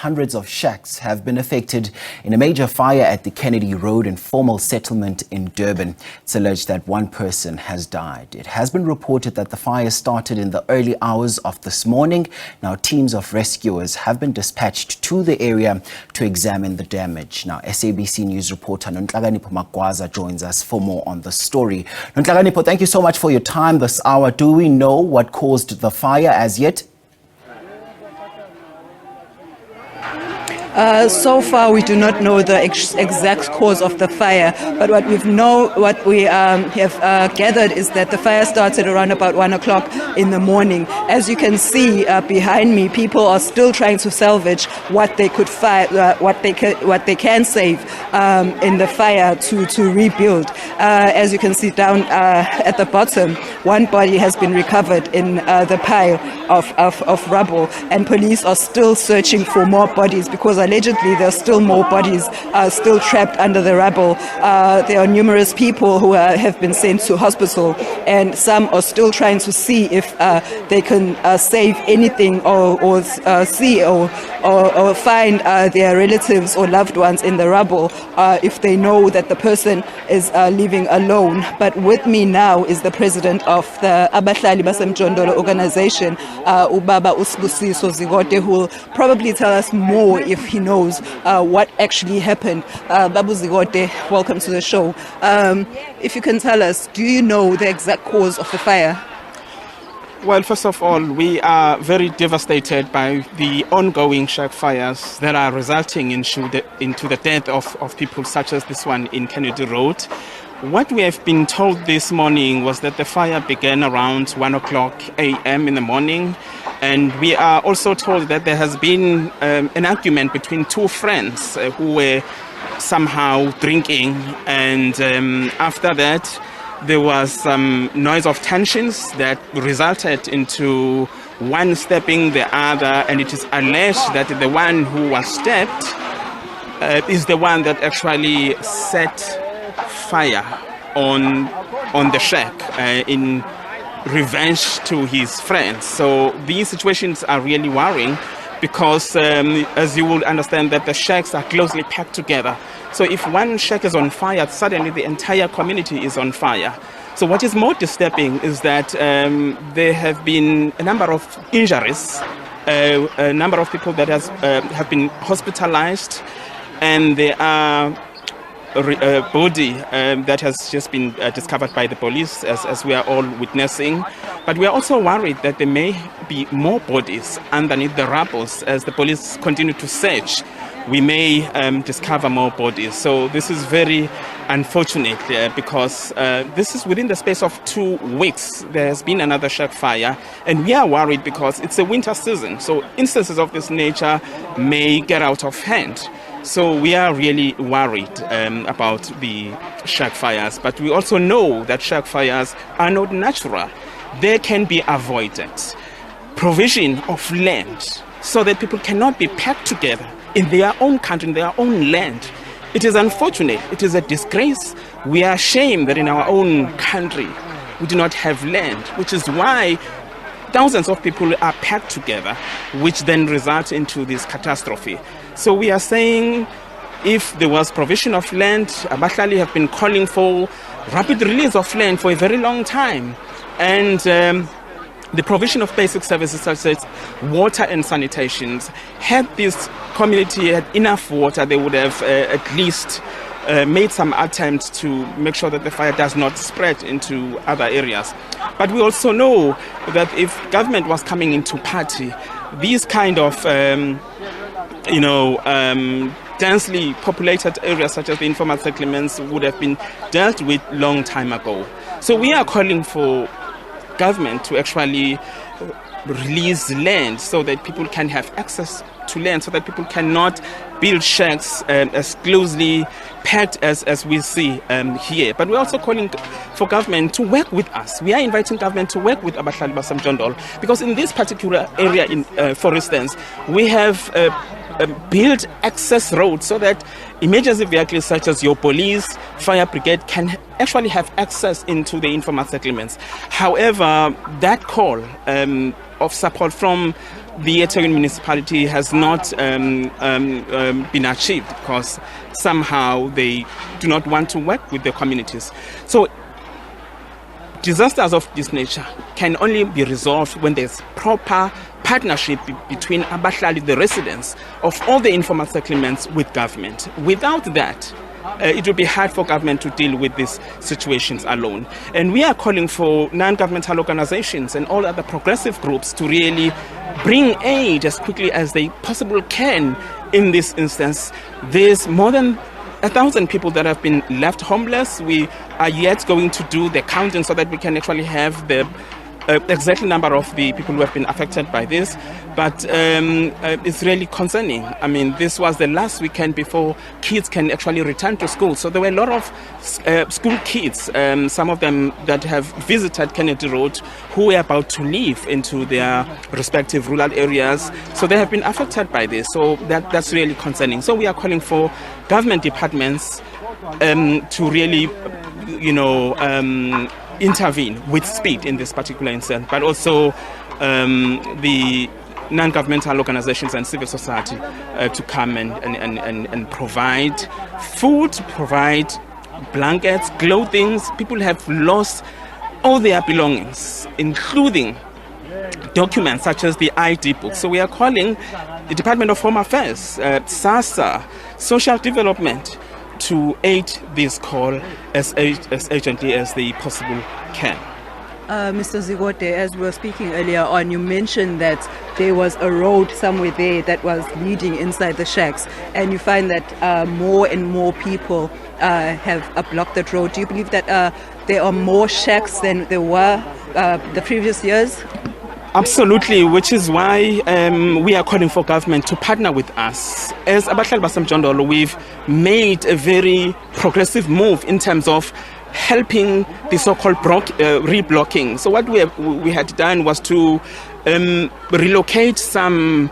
hundreds of shacks have been affected in a major fire at the Kennedy Road informal settlement in Durban. It's alleged that one person has died. It has been reported that the fire started in the early hours of this morning. Now, teams of rescuers have been dispatched to the area to examine the damage. Now, SABC News reporter Nonhlakanipho Magwaza joins us for more on the story. Nonhlakanipho, thank you so much for your time this hour. Do we know what caused the fire as yet? So far, we do not know the exact cause of the fire, but what we have gathered is that the fire started around about 1 o'clock in the morning. As you can see behind me, people are still trying to salvage what they could what they can save in the fire to rebuild. As you can see down at the bottom, one body has been recovered in the pile of rubble, and police are still searching for more bodies because allegedly there are still more bodies still trapped under the rubble. There are numerous people who have been sent to hospital, and some are still trying to see if they can save anything or see or find their relatives or loved ones in the rubble if they know that the person is living alone. But with me now is the president of the Abahlali Basemjondolo organization, Ubaba Usbusiso Zigote, who will probably tell us more if he knows what actually happened. Babu Zigote, welcome to the show. If you can tell us, do you know the exact cause of the fire? Well, first of all, we are very devastated by the ongoing shack fires that are resulting into the death of people such as this one in Kennedy Road. What we have been told this morning was that the fire began around 1 o'clock a.m. in the morning. And we are also told that there has been an argument between two friends who were somehow drinking. And after that, there was some noise of tensions that resulted into one stabbing the other. And it is alleged that the one who was stabbed is the one that actually set fire on the shack in revenge to his friends. So these situations are really worrying because as you will understand that the shacks are closely packed together. So if one shack is on fire, suddenly the entire community is on fire. So what is more disturbing is that there have been a number of injuries, a number of people that have been hospitalized, and there are a body that has just been discovered by the police, as we are all witnessing. But we are also worried that there may be more bodies underneath the rubble as the police continue to search. We may discover more bodies. So this is very unfortunate because this is within the space of 2 weeks. There has been another shack fire, and we are worried because it's a winter season. So instances of this nature may get out of hand. So we are really worried about the shack fires, but we also know that shack fires are not natural. They can be avoided. Provision of land so that people cannot be packed together in their own country, in their own land. It is unfortunate. It is a disgrace. We are ashamed that in our own country we do not have land, which is why thousands of people are packed together, which then results into this catastrophe. So we are saying if there was provision of land, Abahlali have been calling for rapid release of land for a very long time. And the provision of basic services such as water and sanitation, had this community had enough water, they would have at least made some attempts to make sure that the fire does not spread into other areas. But we also know that if government was coming into party, these kind of densely populated areas such as the informal settlements would have been dealt with long time ago. So we are calling for government to actually release land so that people can have access to land, so that people cannot build shacks as closely packed as we see here. But we're also calling for government to work with us. We are inviting government to work with Abahlali Basemjondolo because in this particular area, for instance, we have build access roads so that emergency vehicles such as your police, fire brigade can actually have access into the informal settlements. However, that call of support from the eThekwini municipality has not been achieved because somehow they do not want to work with the communities. So disasters of this nature can only be resolved when there's proper partnership between abahlali, the residents of all the informal settlements, with government. Without that, it will be hard for government to deal with these situations alone. And we are calling for non-governmental organizations and all other progressive groups to really bring aid as quickly as they possibly can in this instance. There's more than 1,000 people that have been left homeless. We are yet going to do the counting so that we can actually have the exact number of the people who have been affected by this, but it's really concerning. I mean, this was the last weekend before kids can actually return to school. So there were a lot of school kids, some of them that have visited Kennedy Road, who were about to leave into their respective rural areas. So they have been affected by this. So that's really concerning. So we are calling for government departments to really, intervene with speed in this particular instance, but also the non-governmental organizations and civil society to come and provide food, provide blankets, clothing. People have lost all their belongings, including documents such as the ID book. So we are calling the Department of Home Affairs, SASA, Social Development, to aid this call as urgently as they possibly can. Mr. Zigote, as we were speaking earlier on, you mentioned that there was a road somewhere there that was leading inside the shacks, and you find that more and more people have blocked that road. Do you believe that there are more shacks than there were the previous years? Absolutely, which is why we are calling for government to partner with us. As abahlali basemjondolo, we've made a very progressive move in terms of helping the so-called reblocking. So what we had done was to relocate some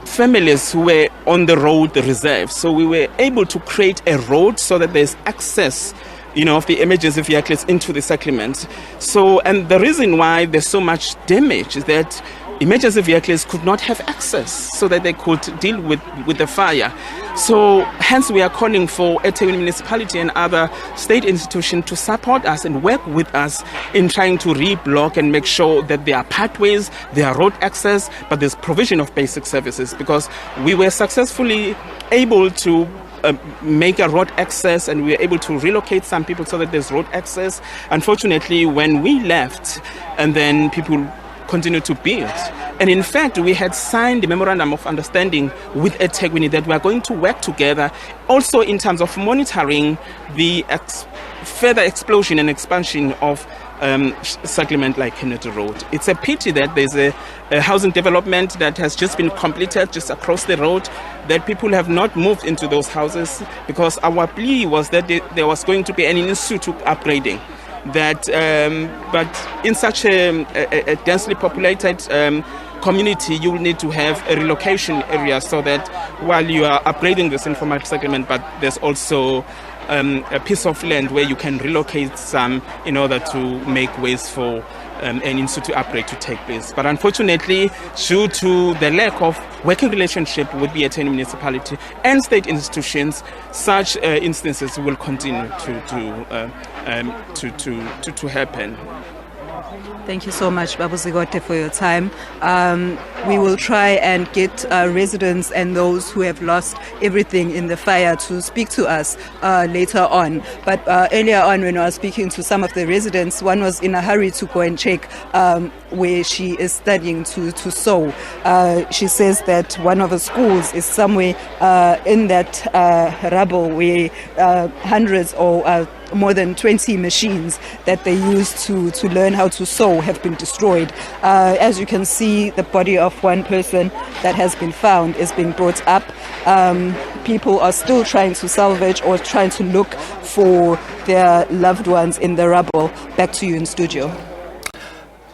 families who were on the road reserve. So we were able to create a road so that there's access of the emergency vehicles into the settlement. So, and the reason why there's so much damage is that emergency vehicles could not have access so that they could deal with the fire. So, hence we are calling for eThekwini municipality and other state institutions to support us and work with us in trying to reblock and make sure that there are pathways, there are road access, but there's provision of basic services, because we were successfully able to make a road access, and we were able to relocate some people so that there's road access. Unfortunately, when we left, and then people continued to build. And in fact, we had signed a memorandum of understanding with eThekwini that we are going to work together also in terms of monitoring the further explosion and expansion of settlement like Kennedy Road. It's a pity that there's a housing development that has just been completed just across the road, that people have not moved into those houses, because our plea was that there was going to be an in-situ upgrading. That, but in such a densely populated community, you will need to have a relocation area so that while you are upgrading this informal settlement, but there's also a piece of land where you can relocate some in order to make ways for an in-situ upgrade to take place. But unfortunately, due to the lack of working relationship with the eThekwini municipality and state institutions, such instances will continue to happen. Thank you so much, Babu Zigote, for your time. We will try and get residents and those who have lost everything in the fire to speak to us later on. But earlier on, when I was speaking to some of the residents, one was in a hurry to go and check where she is studying to sew. She says that one of the schools is somewhere in that rubble where hundreds or more than 20 machines that they use to learn how to sew have been destroyed. As you can see, the body of one person that has been found is being brought up. People are still trying to salvage or trying to look for their loved ones in the rubble. Back to you in studio.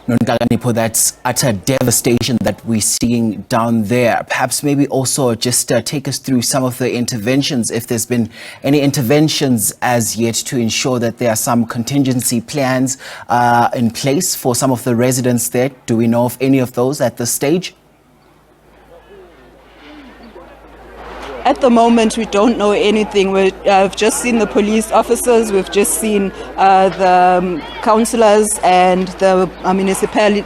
Nonhlakanipho, that's utter devastation that we're seeing down there. Perhaps maybe also just take us through some of the interventions, if there's been any interventions as yet, to ensure that there are some contingency plans in place for some of the residents there. Do we know of any of those at this stage? At the moment, we don't know anything. I've just seen the police officers, we've just seen the councillors and the municipal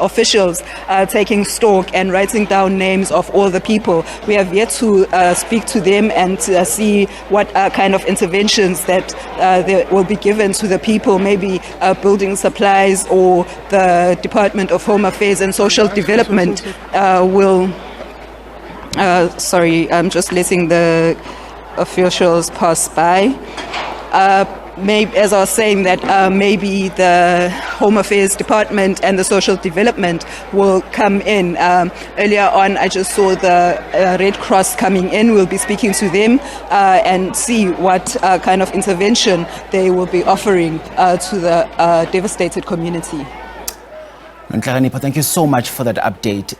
officials taking stock and writing down names of all the people. We have yet to speak to them and see what kind of interventions that there will be given to the people, maybe building supplies or the Department of Home Affairs and Social Development will... sorry, I'm just letting the officials pass by. Maybe, as I was saying, that maybe the Home Affairs Department and the Social Development will come in. Earlier on, I just saw the Red Cross coming in. We'll be speaking to them and see what kind of intervention they will be offering to the devastated community. Nonhlakanipho, thank you so much for that update.